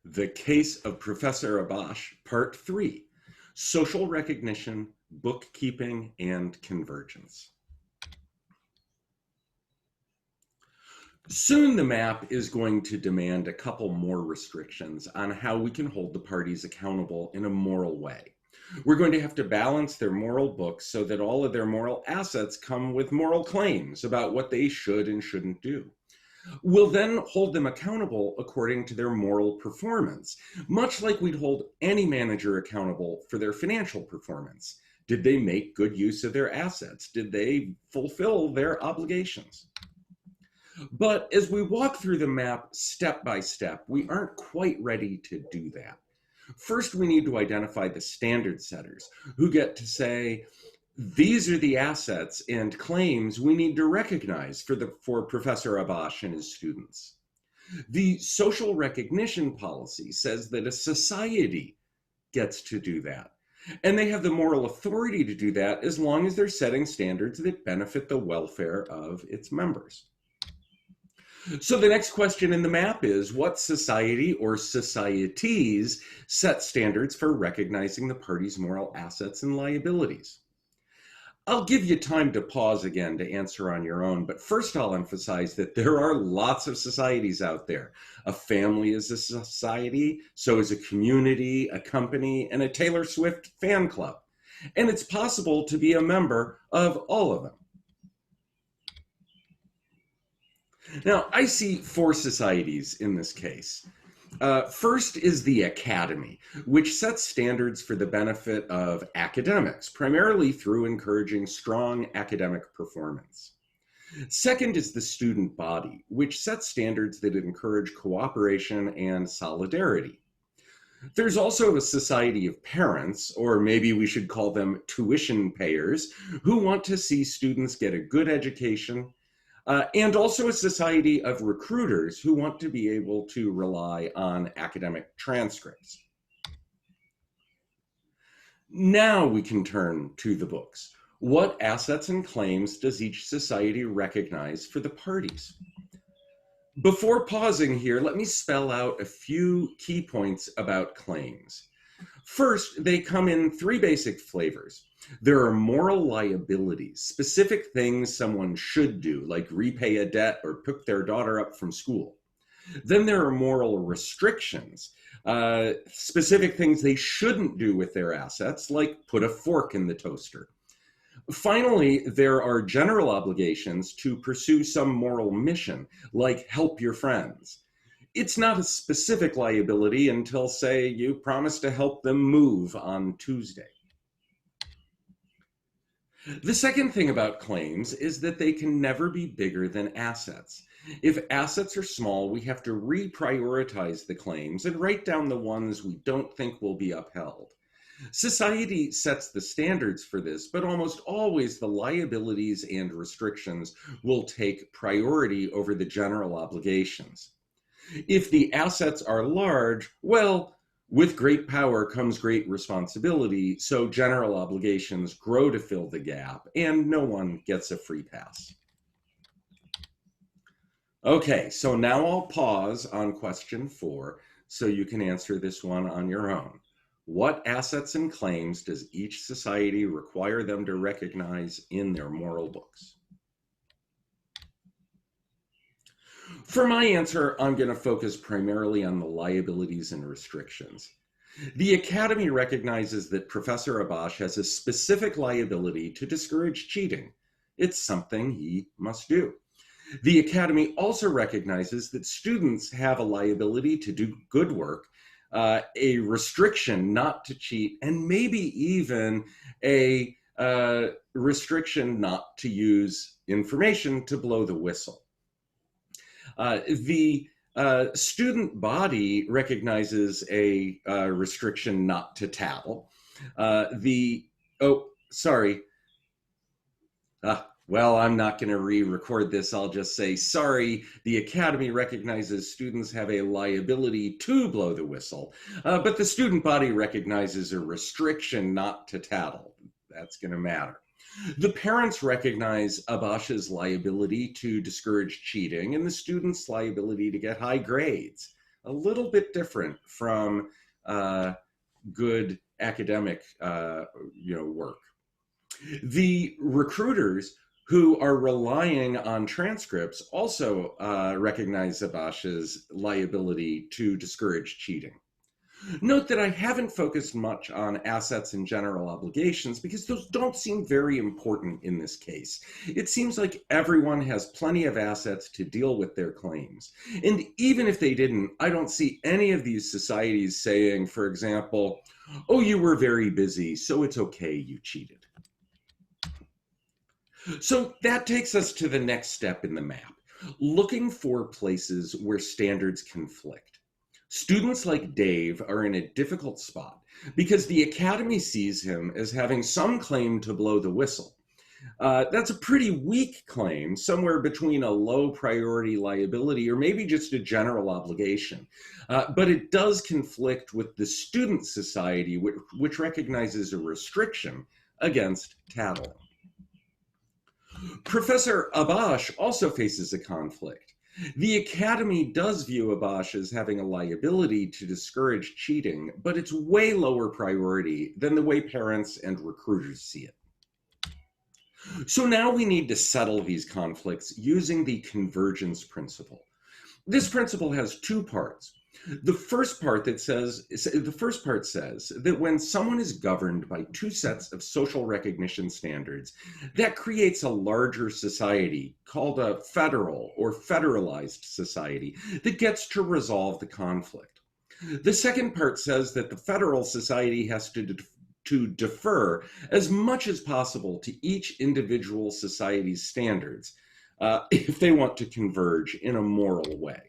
The Case of Professor Abash, Part 3, Social Recognition, Bookkeeping, and Convergence. Soon the map is going to demand a couple more restrictions on how we can hold the parties accountable in a moral way. We're going to have to balance their moral books so that all of their moral assets come with moral claims about what they should and shouldn't do. We'll then hold them accountable according to their moral performance, much like we'd hold any manager accountable for their financial performance. Did they make good use of their assets? Did they fulfill their obligations? But as we walk through the map step by step, we aren't quite ready to do that. First, we need to identify the standard setters who get to say, these are the assets and claims we need to recognize for Professor Abash and his students. The social recognition policy says that a society gets to do that. And they have the moral authority to do that as long as they're setting standards that benefit the welfare of its members. So the next question in the map is, what society or societies set standards for recognizing the party's moral assets and liabilities? I'll give you time to pause again to answer on your own, but first I'll emphasize that there are lots of societies out there. A family is a society, so is a community, a company, and a Taylor Swift fan club. And it's possible to be a member of all of them. Now, I see four societies in this case. First is the academy, which sets standards for the benefit of academics, primarily through encouraging strong academic performance. Second is the student body, which sets standards that encourage cooperation and solidarity. There's also a society of parents, or maybe we should call them tuition payers, who want to see students get a good education, and also a society of recruiters who want to be able to rely on academic transcripts. Now we can turn to the books. What assets and claims does each society recognize for the parties? Before pausing here, let me spell out a few key points about claims. First, they come in three basic flavors. There are moral liabilities, specific things someone should do, like repay a debt or pick their daughter up from school. Then there are moral restrictions, specific things they shouldn't do with their assets, like put a fork in the toaster. Finally, there are general obligations to pursue some moral mission, like help your friends. It's not a specific liability until, say, you promise to help them move on Tuesday. The second thing about claims is that they can never be bigger than assets. If assets are small, we have to reprioritize the claims and write down the ones we don't think will be upheld. Society sets the standards for this, but almost always the liabilities and restrictions will take priority over the general obligations. If the assets are large, well, with great power comes great responsibility, so general obligations grow to fill the gap, and no one gets a free pass. Okay, so now I'll pause on question 4 so you can answer this one on your own. What assets and claims does each society require them to recognize in their moral books? For my answer, I'm going to focus primarily on the liabilities and restrictions. The Academy recognizes that Professor Abash has a specific liability to discourage cheating. It's something he must do. The Academy also recognizes that students have a liability to do good work, a restriction not to cheat, and maybe even a restriction not to use information to blow the whistle. The student body recognizes a restriction not to tattle. Well, I'm not going to re-record this. I'll just say, sorry, the Academy recognizes students have a liability to blow the whistle, but the student body recognizes a restriction not to tattle. That's going to matter. The parents recognize Abash's liability to discourage cheating and the student's liability to get high grades. a little bit different from good academic work. The recruiters who are relying on transcripts also recognize Abash's liability to discourage cheating. Note that I haven't focused much on assets and general obligations because those don't seem very important in this case. It seems like everyone has plenty of assets to deal with their claims. And even if they didn't, I don't see any of these societies saying, for example, oh, you were very busy, so it's okay you cheated. So that takes us to the next step in the map, looking for places where standards conflict. Students like Dave are in a difficult spot because the academy sees him as having some claim to blow the whistle. That's a pretty weak claim, somewhere between a low priority liability or maybe just a general obligation. But it does conflict with the student society, which recognizes a restriction against tattling. Professor Abash also faces a conflict. The academy does view Abash as having a liability to discourage cheating, but it's way lower priority than the way parents and recruiters see it. So now we need to settle these conflicts using the convergence principle. This principle has two parts. The first part says that when someone is governed by two sets of social recognition standards, that creates a larger society called a federal or federalized society that gets to resolve the conflict. The second part says that the federal society has to defer as much as possible to each individual society's standards if they want to converge in a moral way.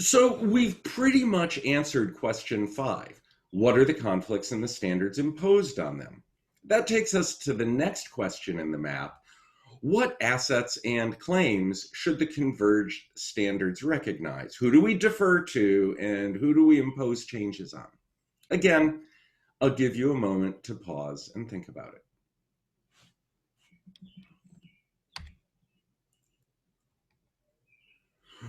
So we've pretty much answered question 5. What are the conflicts and the standards imposed on them? That takes us to the next question in the map. What assets and claims should the converged standards recognize? Who do we defer to and who do we impose changes on? Again, I'll give you a moment to pause and think about it.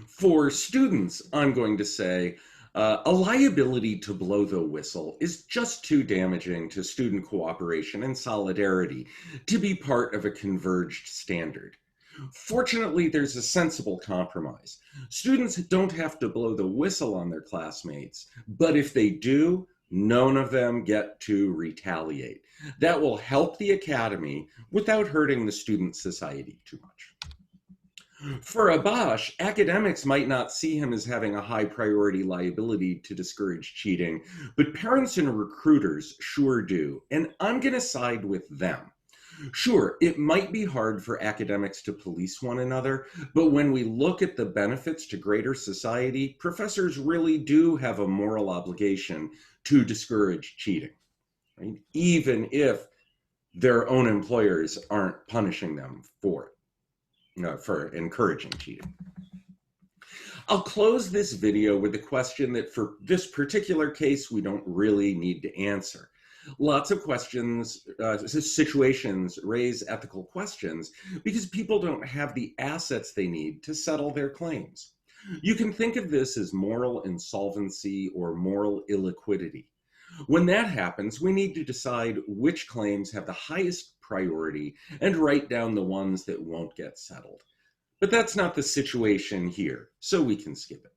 For students, I'm going to say a liability to blow the whistle is just too damaging to student cooperation and solidarity to be part of a converged standard. Fortunately, there's a sensible compromise. Students don't have to blow the whistle on their classmates, but if they do, none of them get to retaliate. That will help the academy without hurting the student society too much. For Abash, academics might not see him as having a high priority liability to discourage cheating, but parents and recruiters sure do, and I'm going to side with them. Sure, it might be hard for academics to police one another, but when we look at the benefits to greater society, professors really do have a moral obligation to discourage cheating, right? Even if their own employers aren't punishing them for it. For encouraging cheating. I'll close this video with a question that for this particular case, we don't really need to answer. Lots of questions, situations raise ethical questions because people don't have the assets they need to settle their claims. You can think of this as moral insolvency or moral illiquidity. When that happens, we need to decide which claims have the highest priority and write down the ones that won't get settled. But that's not the situation here, so we can skip it.